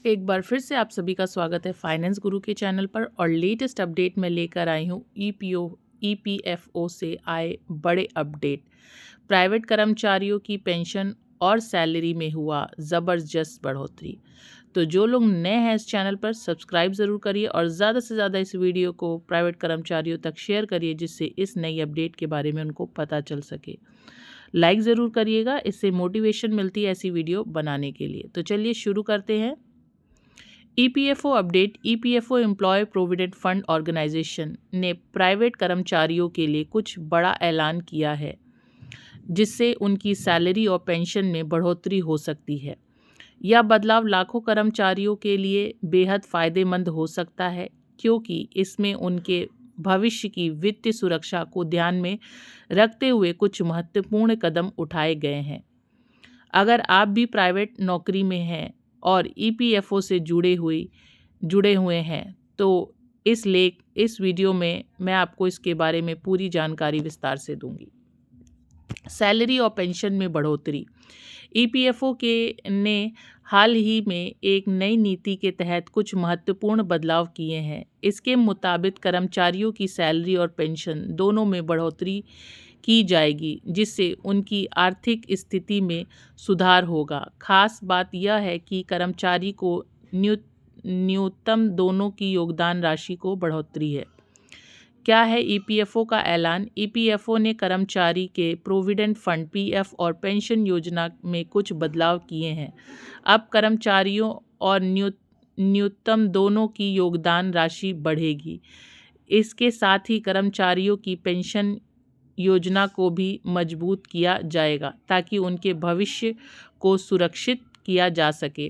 एक बार फिर से आप सभी का स्वागत है फाइनेंस गुरु के चैनल पर। और लेटेस्ट अपडेट में लेकर आई हूँ ईपीएफओ से आए बड़े अपडेट। प्राइवेट कर्मचारियों की पेंशन और सैलरी में हुआ ज़बरदस्त बढ़ोतरी। तो जो लोग नए हैं इस चैनल पर सब्सक्राइब ज़रूर करिए और ज़्यादा से ज़्यादा इस वीडियो को प्राइवेट कर्मचारियों तक शेयर करिए, जिससे इस नई अपडेट के बारे में उनको पता चल सके। लाइक ज़रूर करिएगा, इससे मोटिवेशन मिलती है ऐसी वीडियो बनाने के लिए। तो चलिए शुरू करते हैं। EPFO update. EPFO employ provident fund organisation ने प्राइवेट कर्मचारियों के लिए कुछ बड़ा ऐलान किया है, जिससे उनकी सैलरी और पेंशन में बढ़ोतरी हो सकती है। यह बदलाव लाखों कर्मचारियों के लिए बेहद फ़ायदेमंद हो सकता है, क्योंकि इसमें उनके भविष्य की वित्तीय सुरक्षा को ध्यान में रखते हुए कुछ महत्वपूर्ण कदम उठाए गए हैं। अगर आप भी प्राइवेट नौकरी में हैं और ईपीएफओ से जुड़े हुए हैं, तो इस वीडियो में मैं आपको इसके बारे में पूरी जानकारी विस्तार से दूंगी। सैलरी और पेंशन में बढ़ोतरी। ईपीएफओ ने हाल ही में एक नई नीति के तहत कुछ महत्वपूर्ण बदलाव किए हैं। इसके मुताबिक कर्मचारियों की सैलरी और पेंशन दोनों में बढ़ोतरी की जाएगी, जिससे उनकी आर्थिक स्थिति में सुधार होगा। खास बात यह है कि कर्मचारी को न्यूनतम दोनों की योगदान राशि को बढ़ोतरी है। क्या है ईपीएफओ का ऐलान? ईपीएफओ ने कर्मचारी के प्रोविडेंट फंड पीएफ और पेंशन योजना में कुछ बदलाव किए हैं। अब कर्मचारियों और न्यूनतम दोनों की योगदान राशि बढ़ेगी। इसके साथ ही कर्मचारियों की पेंशन योजना को भी मजबूत किया जाएगा, ताकि उनके भविष्य को सुरक्षित किया जा सके।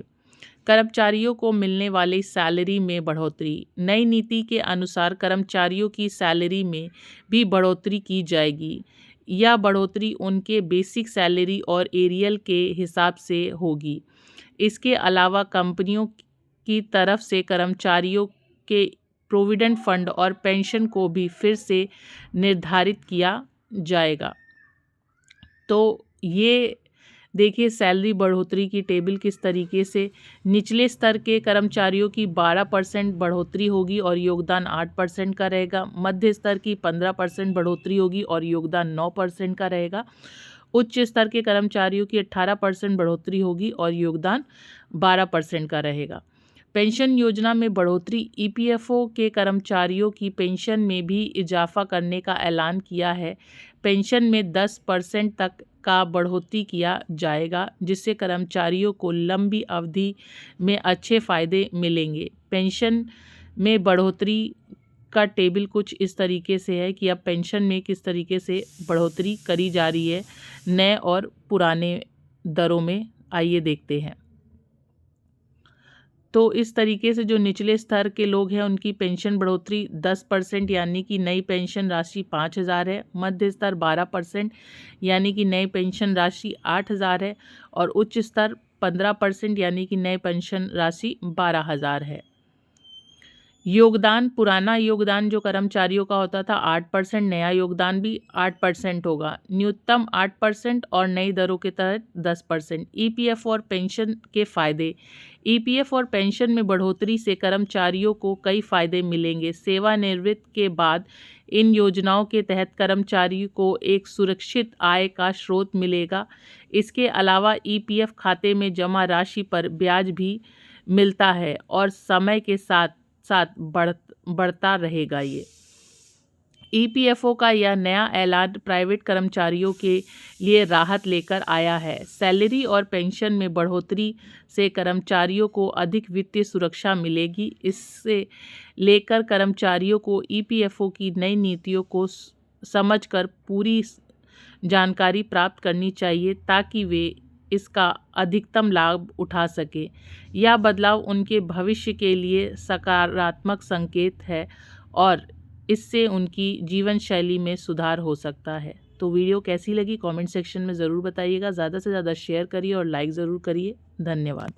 कर्मचारियों को मिलने वाली सैलरी में बढ़ोतरी। नई नीति के अनुसार कर्मचारियों की सैलरी में भी बढ़ोतरी की जाएगी। यह बढ़ोतरी उनके बेसिक सैलरी और एरियल के हिसाब से होगी। इसके अलावा कंपनियों की तरफ से कर्मचारियों के प्रोविडेंट फंड और पेंशन को भी फिर से निर्धारित किया जाएगा। तो ये देखिए सैलरी बढ़ोतरी की टेबल किस तरीके से। निचले स्तर के कर्मचारियों की 12% बढ़ोतरी होगी और योगदान 8% का रहेगा। मध्य स्तर की 15% बढ़ोतरी होगी और योगदान 9% का रहेगा। उच्च स्तर के कर्मचारियों की 18% बढ़ोतरी होगी और योगदान 12% का रहेगा। पेंशन योजना में बढ़ोतरी। ईपीएफओ के कर्मचारियों की पेंशन में भी इजाफा करने का ऐलान किया है। पेंशन में 10% तक का बढ़ोतरी किया जाएगा, जिससे कर्मचारियों को लंबी अवधि में अच्छे फायदे मिलेंगे। पेंशन में बढ़ोतरी का टेबल कुछ इस तरीके से है कि अब पेंशन में किस तरीके से बढ़ोतरी करी जा रही है नए और पुराने दरों में। आइए देखते हैं। तो इस तरीके से जो निचले स्तर के लोग हैं उनकी पेंशन बढ़ोतरी 10% यानी कि नई पेंशन राशि 5,000 है। मध्य स्तर 12% यानी कि नई पेंशन राशि 8,000 है। और उच्च स्तर 15% यानी कि नई पेंशन राशि 12,000 है। योगदान। पुराना योगदान जो कर्मचारियों का होता था 8%, नया योगदान भी 8% होगा। न्यूनतम 8% और नई दरों के तहत 10%। ईपीएफ और पेंशन के फायदे। ईपीएफ और पेंशन में बढ़ोतरी से कर्मचारियों को कई फायदे मिलेंगे। सेवानिवृत्ति के बाद इन योजनाओं के तहत कर्मचारी को एक सुरक्षित आय का स्रोत मिलेगा। इसके अलावा ईपीएफ खाते में जमा राशि पर ब्याज भी मिलता है और समय के साथ बढ़ता रहेगा। ये ईपीएफओ का यह नया ऐलान प्राइवेट कर्मचारियों के लिए राहत लेकर आया है। सैलरी और पेंशन में बढ़ोतरी से कर्मचारियों को अधिक वित्तीय सुरक्षा मिलेगी। इससे लेकर कर्मचारियों को ईपीएफओ की नई नीतियों को समझकर पूरी जानकारी प्राप्त करनी चाहिए, ताकि वे इसका अधिकतम लाभ उठा सके। यह बदलाव उनके भविष्य के लिए सकारात्मक संकेत है और इससे उनकी जीवन शैली में सुधार हो सकता है। तो वीडियो कैसी लगी कमेंट सेक्शन में ज़रूर बताइएगा। ज़्यादा से ज़्यादा शेयर करिए और लाइक ज़रूर करिए। धन्यवाद।